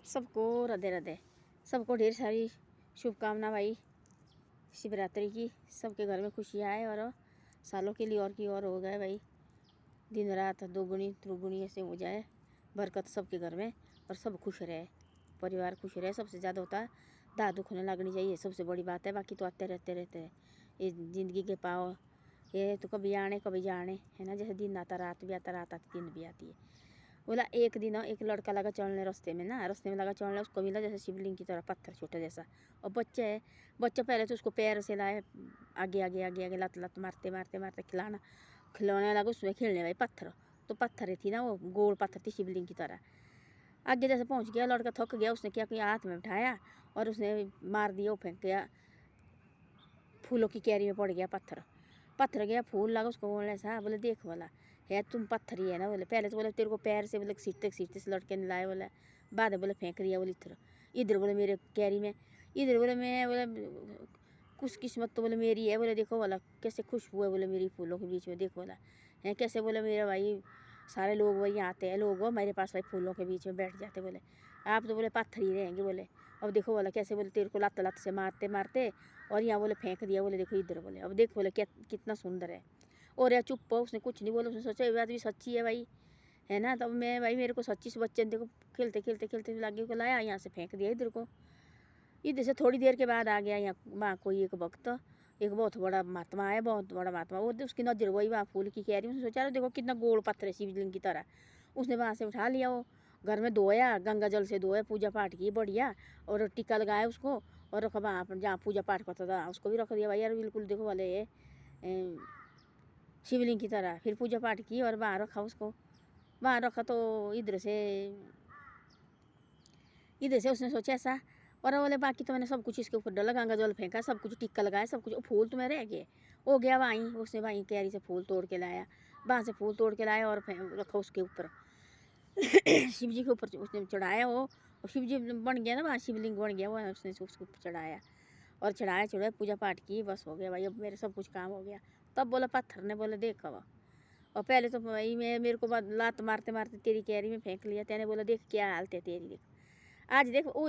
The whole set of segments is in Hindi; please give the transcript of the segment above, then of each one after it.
सबको राधे राधे। सबको ढेर सारी शुभकामना भाई शिवरात्रि की। सबके घर में खुशियाँ आए और सालों के लिए और की और हो गए भाई। दिन रात दोगुनी त्रिगुनी ऐसे हो जाए बरकत सबके घर में और सब खुश रहे, परिवार खुश रहे। सबसे ज़्यादा होता है दाह दुख होने लगनी चाहिए, सबसे बड़ी बात है। बाकी तो आते रहते हैं ये ज़िंदगी के पाव, ये तो कभी आने कभी जाने है ना। जैसे दिन आता रात भी आता, रात आती दिन भी आती है। बोला एक दिन एक लड़का लगा चलने रास्ते में ना, रास्ते में लगा चलने, उसको मिला जैसे शिवलिंग की तरह पत्थर छोटा जैसा। और बच्चा है, बच्चा पहले तो उसको पैर से लाए आगे आगे आगे आगे लत लत मारते मारते मारते खिलौने लगा उसमें खेलने भाई। पत्थर तो पत्थर थी ना, वो गोल पत्थर थी शिवलिंग की तरह। आगे जैसे पहुंच गया लड़का, थक गया, उसने क्या किया हाथ में उठाया और उसने मार दिया, वो फेंक गया फूलों की क्यारी में पड़ गया पत्थर गया, फूल लगा उसको। बोलने सा बोले देख बोला है तुम पत्थर ही है ना। बोले पहले तो बोले तेरे को पैर से बोले सीटते से लड़के ने लाए, बोले बाद बोले फेंक दिया। बोले इधर बोले मेरे क्यारी में, इधर बोले मैं बोले कुछ किस्मत तो बोले मेरी है। बोले देखो बोला कैसे खुशबू है बोले मेरी फूलों के बीच में, देखो बोला है कैसे। बोले मेरा भाई सारे लोग वही आते हैं, लोग मेरे पास भाई फूलों के बीच में बैठ जाते। बोले आप तो बोले पत्थर ही रहेंगे। बोले अब देखो बोला कैसे बोले तेरे को लत लत से मारते मारते और यहाँ बोले फेंक दिया। बोले देखो इधर बोले अब देख बोले क्या कितना सुंदर है। और यार चुप हो, उसने कुछ नहीं बोला। उसने सोचा ये बात भी सच्ची है भाई, है ना। तब मैं भाई मेरे को सच्ची से बच्चे ने देखो खेलते खेलते खेलते लागे को लाया, यहाँ से फेंक दिया इधर को। इधर से थोड़ी देर के बाद आ गया यहाँ वहाँ कोई एक भक्त, एक बहुत बड़ा महात्मा है, बहुत बड़ा महात्मा। वो उसकी नजर वही वहाँ फूल की कह रही। उसने सोचा देखो कितना गोल पत्थर है शिवलिंग की तरह। उसने वहाँ से उठा लिया, वो घर में धोया, गंगा जल से धोया, पूजा पाठ की बढ़िया और टीका लगाया उसको और रखा वहाँ पर जहाँ पूजा पाठ करता था, उसको भी रख दिया भाई यार बिल्कुल देखो वाले ये शिवलिंग की तरह। फिर पूजा पाठ की और वहाँ रखा उसको, वहाँ रखा। तो इधर से उसने सोचा ऐसा। और बोले बाकी तो मैंने सब कुछ इसके ऊपर डाला, गंगा जल फेंका, सब कुछ टिक्का लगाया, सब कुछ। फूल तो मैं रह गए, हो गया वहीं। उसने वहीं क्यारी से फूल तोड़ के लाया, वहाँ से फूल तोड़ के लाया और रखा उसके ऊपर शिव जी के ऊपर उसने चढ़ाया वो। और शिव जी बन गया ना वहाँ, शिवलिंग बन गया वो, उसने उसके ऊपर चढ़ाया और चढ़ाया पूजा पाठ की। बस हो गया भाई, अब मेरे सब कुछ काम हो गया। तब बोला पत्थर ने बोले देख अब। और पहले तो भाई मेरे को लात मारते मारते तेरी क्यारी में फेंक लिया। तेने बोला देख क्या हालत है तेरी, देख आज देखो वो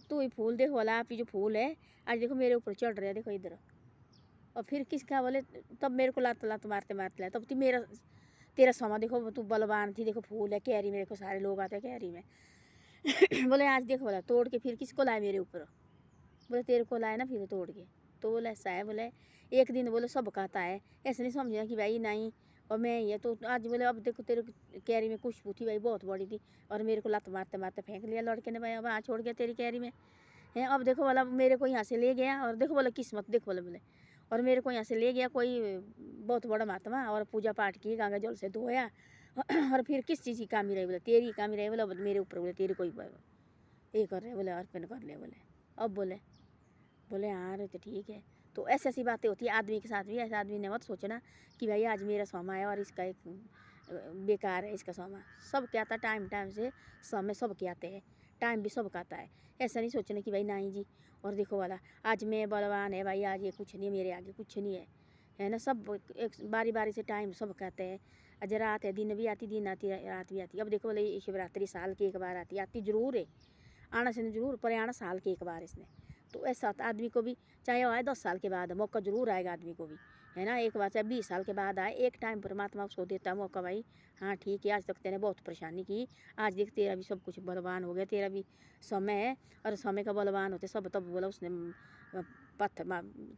तू ही फूल देखो वाला, आप ही जो फूल है आज देखो मेरे ऊपर चढ़ रहे हैं, देखो इधर। और फिर किसका बोले तब मेरे को लात लात मारते मारते लाया। तब मेरा तेरा समा देखो तू बलवान थी, देखो फूल है क्यारी में, देखो सारे लोग आते हैं क्यारी में बोले आज देखो बोला तोड़ के फिर किसको लाए मेरे ऊपर। बोले तेरे को लाए ना फिर तोड़ के। तो बोले ऐसा है, बोले एक दिन बोले सब कहता है, ऐसे नहीं समझना कि भाई नहीं और मैं ये तो आज बोले अब देखो तेरे कैरी में खुशबू थी भाई बहुत बड़ी थी और मेरे को लत मारते मारते फेंक लिया लड़के ने भाई। अब वहाँ छोड़ गया तेरी कैरी में है। अब देखो बोला मेरे को यहाँ से ले गया और देखो बोला किस्मत देखो बोले और मेरे को यहाँ से ले गया कोई बहुत बड़ा महात्मा और पूजा पाठ की, गंगा जल से धोया और फिर किस चीज़ की कामी रही। बोले तेरी कामी रही। बोले मेरे ऊपर बोले तेरे कोई ये कर रहे बोले अर्पण कर ले। बोले अब बोले हाँ रे तो ठीक है। तो ऐसी ऐसी बातें होती है आदमी के साथ भी। ऐसा आदमी ने मत सोचना कि भाई आज मेरा सोमा है और इसका एक बेकार है इसका सोमा। सब क्या आता टाइम टाइम से समय सब के आते हैं, टाइम भी सब का आता है। ऐसा नहीं सोचना कि भाई नहीं जी और देखो वाला आज मैं बलवान है भाई, आज ये कुछ नहीं मेरे आगे कुछ नहीं है ना। सब एक बारी बारी से टाइम सब कहते हैं। आज रात है दिन भी आती, दिन आती रात भी आती। अब देखो बोले शिवरात्रि साल की एक बार आती जरूर है, आना से जरूर पर आना साल के एक बार इसने। तो ऐसा आदमी को भी चाहे वो आए 10 साल के बाद मौका जरूर आएगा आदमी को भी, है ना। एक बार चाहे 20 साल के बाद आए, एक टाइम परमात्मा उसको देता है मौका भाई। हाँ ठीक है आज तक तेने बहुत परेशानी की, आज देख तेरा भी सब कुछ बलवान हो गया, तेरा भी समय है और समय का बलवान होते सब। तब बोला उसने पत्थर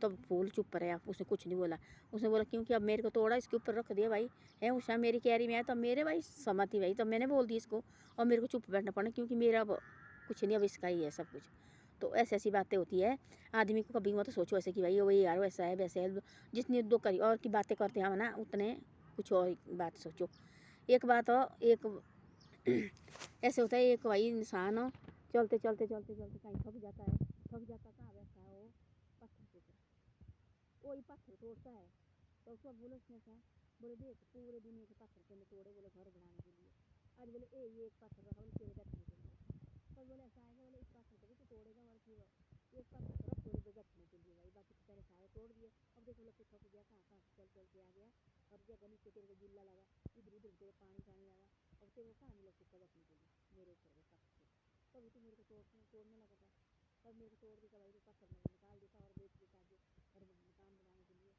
तब फूल चुप रहा, उसने कुछ नहीं बोला। उसने बोला क्योंकि अब मेरे को तोड़ा इसके ऊपर रख दिया भाई है। उषा मेरी कैरी में आया तब मेरे भाई सहमति भाई, तब मैंने बोल दी इसको और मेरे को चुप बैठना पड़ा क्योंकि मेरा अब कुछ नहीं, अब इसका ही है सब कुछ। तो ऐसी ऐसी बातें होती है आदमी को कभी मत सोचो ऐसे कि भाई वही यार वैसा है वैसे है। जितनी दो करी और की बातें करते हैं हम ना उतने कुछ और बात सोचो। एक बात हो एक ऐसे होता है एक भाई इंसान हो चलते चलते चलते चलते कहीं थक जाता कहाँ बैठता है वो पत्थर के ऊपर, वही पत्थर तोड़ता है। तो उसको बोलो उसने कहा बोले देख पूरे दुनिया के पत्थर से तोड़े बोले घर बनाने के लिए, आज बोले ये एक पत्थर रखा बोले तेरे बैठने के लिए। तो बोले ऐसा आएगा बोले इस पत्थर को भी तो तोड़ेगा और फिर एक पत्थर रख तेरे पे बैठने के लिए भाई, बाकी तो तेरे सारे तोड़ दिए। अब देखो बोले तू थक गया कहाँ से चल चल के आ गया और जगह नीचे तेरे को गिल्ला लगा, इधर उधर तेरे पानी लगा, अब तेरे को कहाँ मिला सूखा बैठने के लिए मेरे ऊपर वो पत्थर। कभी तो मेरे को तोड़ने लगा था, तब मेरे को तोड़ देता भाई तो पत्थर निकाल देता और बेच देता आगे और मकान बनाने के लिए,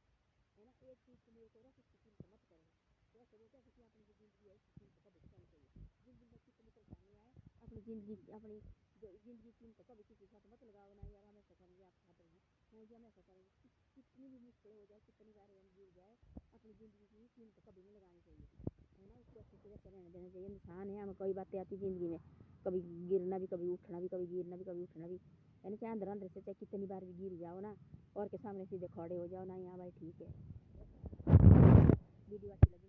है ना। एक चीज़ को मेरे को ना किसी कीमत मत करो, जैसे वो कहते कि अपनी जो ज़िंदगी है इसकी कीमत कभी करनी चाहिए। ज़िंदगी में कितनी परेशानी आए, अपनी ज़िंदगी की कीमत कभी किसी के साथ मत लगाओ ना यार, हमेशा करेंगे आप खाते हैं नहीं जी, हमेशा करेंगे। कितनी भी मुश्किल हो जाए, कितनी बार हम गिर जाए, अपनी ज़िंदगी की कीमत कभी नहीं लगानी चाहिए, है ना। उसको अच्छे से रहने देना चाहिए। इंसान है, हमें कई बातें आती ज़िंदगी में, कभी गिरना भी, कभी उठना भी, कभी गिरना भी, कभी उठना भी, है ना। चाहे अंदर अंदर से चाहे कितनी बार भी गिर जाओ ना, और के सामने सीधे खड़े हो जाओ ना, यहाँ भाई ठीक है। वीडियो अच्छी लगी